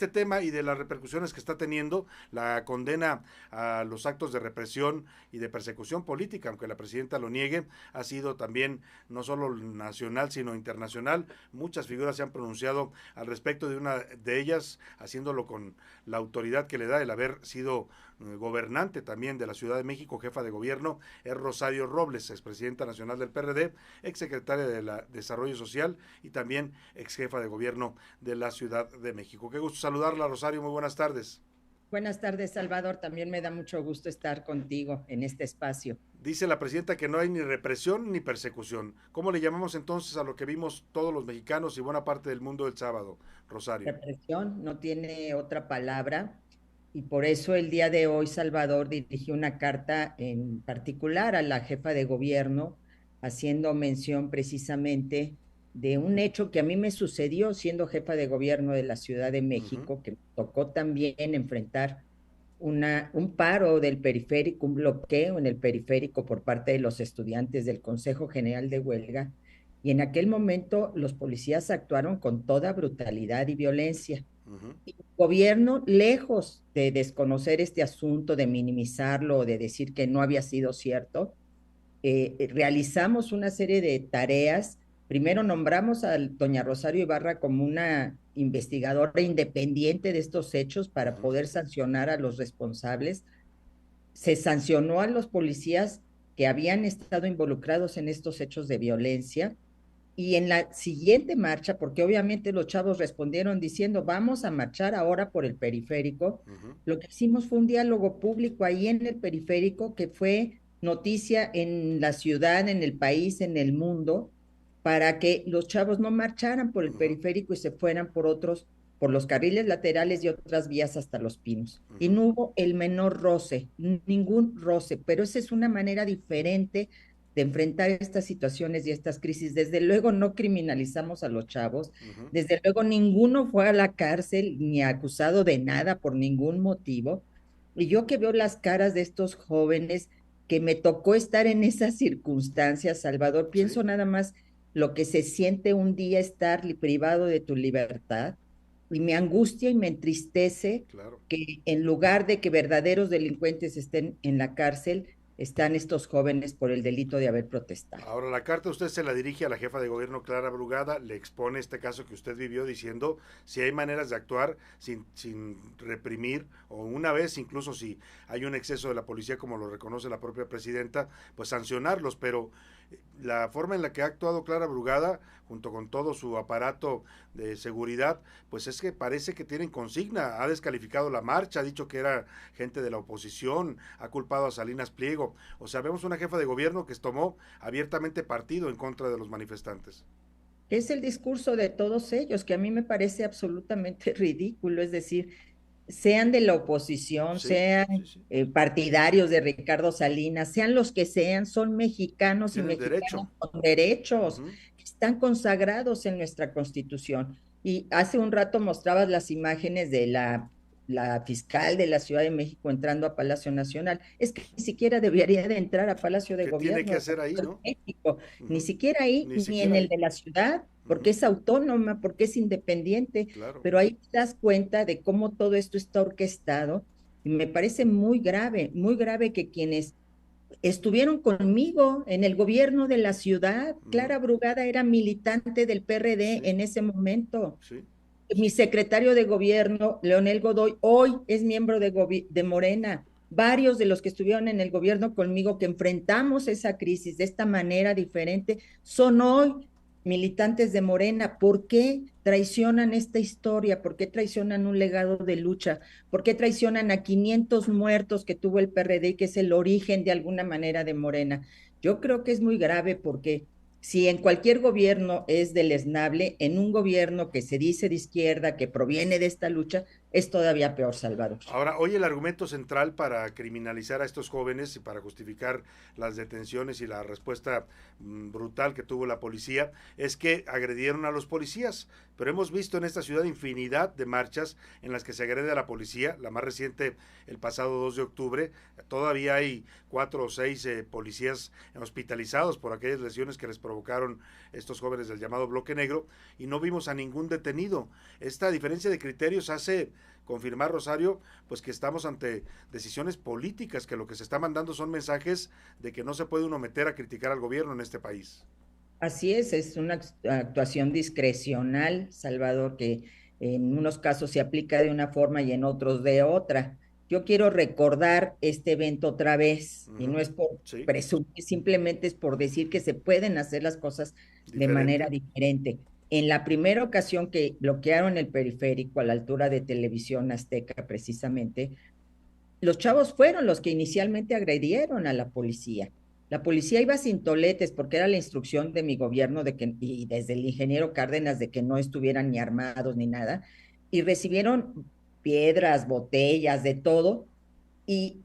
este tema y de las repercusiones que está teniendo la condena a los actos de represión y de persecución política, aunque la presidenta lo niegue, ha sido también no solo nacional, sino internacional. Muchas figuras se han pronunciado al respecto, de una de ellas haciéndolo con la autoridad que le da el haber sido gobernante también de la Ciudad de México, jefa de gobierno, es Rosario Robles, expresidenta nacional del PRD, exsecretaria de Desarrollo Social y también ex jefa de gobierno de la Ciudad de México. Qué gusto saludarla, Rosario, muy buenas tardes. Buenas tardes, Salvador. También me da mucho gusto estar contigo en este espacio. Dice la presidenta que no hay ni represión ni persecución. ¿Cómo le llamamos entonces a lo que vimos todos los mexicanos y buena parte del mundo el sábado, Rosario? Represión no tiene otra palabra y por eso el día de hoy Salvador dirigió una carta en particular a la jefa de gobierno, haciendo mención precisamente de un hecho que a mí me sucedió siendo jefa de gobierno de la Ciudad de Uh -huh. México, que me tocó también enfrentar un paro del periférico, un bloqueo en el periférico por parte de los estudiantes del Consejo General de Huelga. Y en aquel momento los policías actuaron con toda brutalidad y violencia. Uh -huh. Y el gobierno, lejos de desconocer este asunto, de minimizarlo o de decir que no había sido cierto, realizamos una serie de tareas. Primero nombramos a doña Rosario Ibarra como una investigadora independiente de estos hechos Uh para -huh. poder sancionar a los responsables. Se sancionó a los policías que habían estado involucrados en estos hechos de violencia. Y en la siguiente marcha, porque obviamente los chavos respondieron diciendo, vamos a marchar ahora por el periférico, Uh -huh. lo que hicimos fue un diálogo público ahí en el periférico que fue noticia en la ciudad, en el país, en el mundo, para que los chavos no marcharan por el Uh -huh. periférico y se fueran por otros, por los carriles laterales y otras vías hasta Los Pinos. Uh Y -huh. no hubo el menor roce, ningún roce, pero esa es una manera diferente de enfrentar estas situaciones y estas crisis. Desde luego no criminalizamos a los chavos, Uh -huh. desde luego ninguno fue a la cárcel ni acusado de nada por ningún motivo. Y yo que veo las caras de estos jóvenes que me tocó estar en esas circunstancias, Salvador, Sí, pienso nada más lo que se siente un día estar privado de tu libertad y me angustia y me entristece claro. que en lugar de que verdaderos delincuentes estén en la cárcel, están estos jóvenes por el delito de haber protestado. Ahora, la carta usted se la dirige a la jefa de gobierno Clara Brugada, le expone este caso que usted vivió diciendo si hay maneras de actuar sin reprimir, o una vez incluso si hay un exceso de la policía, como lo reconoce la propia presidenta, pues sancionarlos, pero la forma en la que ha actuado Clara Brugada, junto con todo su aparato de seguridad, pues es que parece que tienen consigna, ha descalificado la marcha, ha dicho que era gente de la oposición, ha culpado a Salinas Pliego, o sea, vemos una jefa de gobierno que tomó abiertamente partido en contra de los manifestantes. Es el discurso de todos ellos, que a mí me parece absolutamente ridículo, es decir, sean de la oposición, Sí, sean sí, sí. partidarios de Ricardo Salinas, sean los que sean, son mexicanos y Tienen derecho. mexicanas con derechos Uh-huh. que están consagrados en nuestra Constitución. Y hace un rato mostrabas las imágenes de la fiscal de la Ciudad de México entrando a Palacio Nacional. Es que ni siquiera debería de entrar a Palacio de ¿Qué tiene que Gobierno hacer ahí, de no? México, ni Uh-huh. siquiera ahí, Ni ni siquiera en el ahí. de la ciudad, porque Uh-huh. es autónoma, porque es independiente, Claro. pero ahí te das cuenta de cómo todo esto está orquestado y me parece muy grave que quienes estuvieron conmigo en el gobierno de la ciudad, Uh-huh. Clara Brugada era militante del PRD Sí, en ese momento. sí, Mi sí. secretario de gobierno, Leonel Godoy, hoy es miembro de Morena. Varios de los que estuvieron en el gobierno conmigo, que enfrentamos esa crisis de esta manera diferente, son hoy militantes de Morena. ¿Por qué traicionan esta historia? ¿Por qué traicionan un legado de lucha? ¿Por qué traicionan a 500 muertos que tuvo el PRD, que es el origen de alguna manera de Morena? Yo creo que es muy grave porque si en cualquier gobierno es deleznable, en un gobierno que se dice de izquierda, que proviene de esta lucha, es todavía peor, Salvador. Ahora, hoy el argumento central para criminalizar a estos jóvenes y para justificar las detenciones y la respuesta brutal que tuvo la policía es que agredieron a los policías. Pero hemos visto en esta ciudad infinidad de marchas en las que se agrede a la policía. La más reciente, el pasado 2 de octubre, todavía hay 4 o 6 policías hospitalizados por aquellas lesiones que les provocaron provocaron estos jóvenes del llamado Bloque Negro, y no vimos a ningún detenido. Esta diferencia de criterios hace confirmar, Rosario, pues que estamos ante decisiones políticas, que lo que se está mandando son mensajes de que no se puede uno meter a criticar al gobierno en este país. Así es una actuación discrecional, Salvador, que en unos casos se aplica de una forma y en otros de otra. Yo quiero recordar este evento otra vez, y no es por Sí, presumir, simplemente es por decir que se pueden hacer las cosas de manera diferente. diferente. En la primera ocasión que bloquearon el periférico a la altura de Televisión Azteca, precisamente, los chavos fueron los que inicialmente agredieron a la policía. La policía iba sin toletes porque era la instrucción de mi gobierno de que, y desde el ingeniero Cárdenas de que no estuvieran ni armados ni nada, y recibieron piedras, botellas, de todo, y,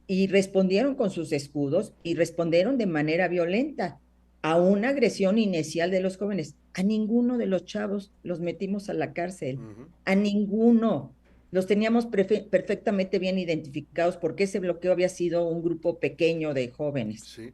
y respondieron con sus escudos y respondieron de manera violenta a una agresión inicial de los jóvenes. A ninguno de los chavos los metimos a la cárcel, a ninguno. Los teníamos perfectamente bien identificados porque ese bloqueo había sido un grupo pequeño de jóvenes. Sí.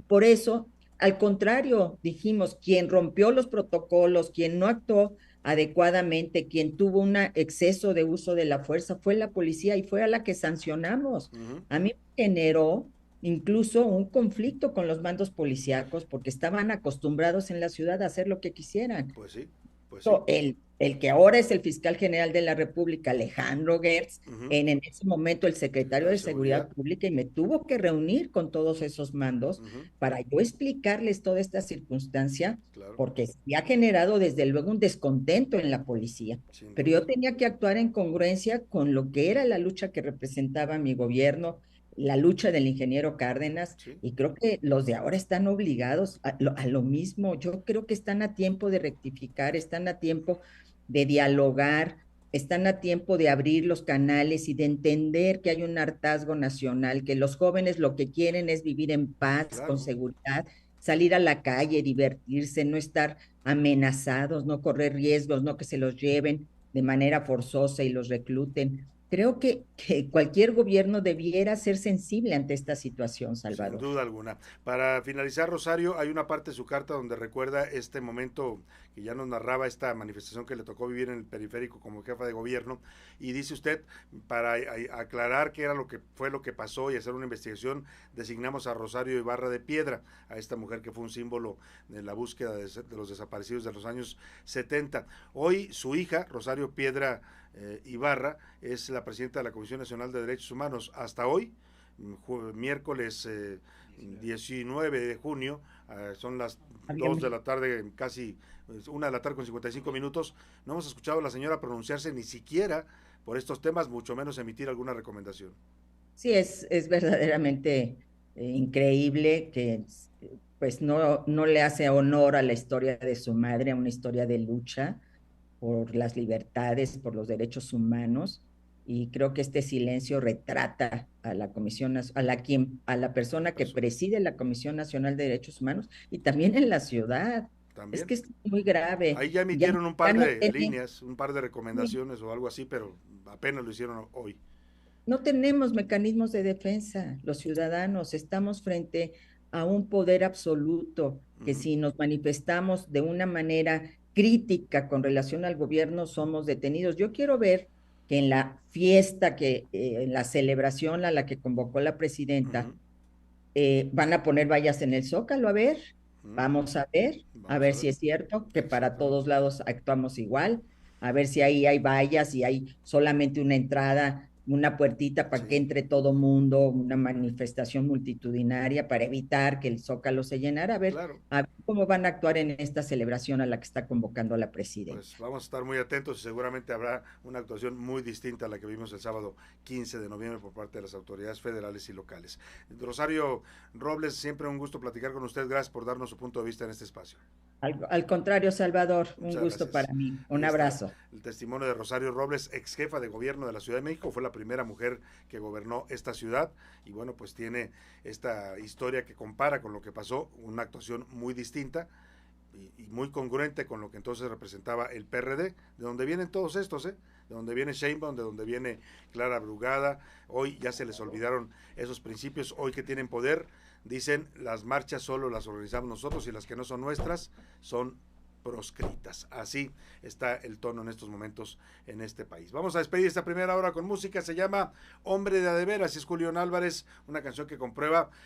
Por eso, al contrario, dijimos, quien rompió los protocolos, quien no actuó adecuadamente, quien tuvo un exceso de uso de la fuerza fue la policía y fue a la que sancionamos. A mí me generó incluso un conflicto con los mandos policíacos porque estaban acostumbrados en la ciudad a hacer lo que quisieran. Pues sí, pues sí. El que ahora es el fiscal general de la República, Alejandro Gertz, en ese momento el secretario de Seguridad Pública, y me tuvo que reunir con todos esos mandos para yo explicarles toda esta circunstancia, Claro, porque se ha generado desde luego un descontento en la policía, sin pero duda. yo tenía que actuar en congruencia con lo que era la lucha que representaba mi gobierno, la lucha del ingeniero Cárdenas, Sí, y creo que los de ahora están obligados a lo mismo. Yo creo que están a tiempo de rectificar, están a tiempo de dialogar, están a tiempo de abrir los canales y de entender que hay un hartazgo nacional, que los jóvenes lo que quieren es vivir en paz, con claro. seguridad, salir a la calle, divertirse, no estar amenazados, no correr riesgos, no que se los lleven de manera forzosa y los recluten. Creo que cualquier gobierno debiera ser sensible ante esta situación, Sin Salvador. duda alguna. Para finalizar, Rosario, hay una parte de su carta donde recuerda este momento que ya nos narraba, esta manifestación que le tocó vivir en el periférico como jefa de gobierno, y dice usted, para aclarar qué era lo que fue lo que pasó y hacer una investigación, designamos a Rosario Ibarra de Piedra, a esta mujer que fue un símbolo de la búsqueda de los desaparecidos de los años 70. Hoy su hija, Rosario Piedra Ibarra, es la presidenta de la Comisión Nacional de Derechos Humanos. Hasta hoy, miércoles 19 de junio, son las 2 de la tarde, casi 1 de la tarde con 55 minutos, no hemos escuchado a la señora pronunciarse ni siquiera por estos temas, mucho menos emitir alguna recomendación. Sí, es verdaderamente increíble que pues no le hace honor a la historia de su madre, a una historia de lucha por las libertades, por los derechos humanos, y creo que este silencio retrata a la Comisión, a la persona que preside la Comisión Nacional de Derechos Humanos y también en la ciudad. Es También. que es muy grave. Ahí ya Ya, emitieron un ya par no de tenemos, líneas, un par de recomendaciones o algo así, pero apenas lo hicieron hoy. no tenemos mecanismos de defensa. Los ciudadanos estamos frente a un poder absoluto que si nos manifestamos de una manera crítica con relación al gobierno somos detenidos. Yo quiero ver que en la fiesta, en la celebración a la que convocó la presidenta, van a poner vallas en el Zócalo, vamos a Vamos a ver ver. si es cierto que para Exactamente. todos lados actuamos igual, a ver si ahí hay vallas y hay solamente una entrada, una puertita para que Sí, entre todo mundo, una manifestación multitudinaria para evitar que el Zócalo se llenara, claro. a ver cómo van a actuar en esta celebración a la que está convocando la presidenta. Pues vamos a estar muy atentos y seguramente habrá una actuación muy distinta a la que vimos el sábado 15 de noviembre por parte de las autoridades federales y locales. Rosario Robles, siempre un gusto platicar con usted. Gracias por darnos su punto de vista en este espacio. Al contrario, Salvador, un Muchas gusto gracias. para mí. Ahí Un está abrazo. el testimonio de Rosario Robles, ex jefa de gobierno de la Ciudad de México. Fue la primera mujer que gobernó esta ciudad y bueno, pues tiene esta historia que compara con lo que pasó, una actuación muy distinta y muy congruente con lo que entonces representaba el PRD, de donde vienen todos estos, de donde viene Sheinbaum, de donde viene Clara Brugada. Hoy ya se les olvidaron esos principios, hoy que tienen poder Dicen, las marchas solo las organizamos nosotros y las que no son nuestras son proscritas. Así está el tono en estos momentos en este país. Vamos a despedir esta primera hora con música, se llama Hombre de a de veras, es Julián Álvarez, una canción que comprueba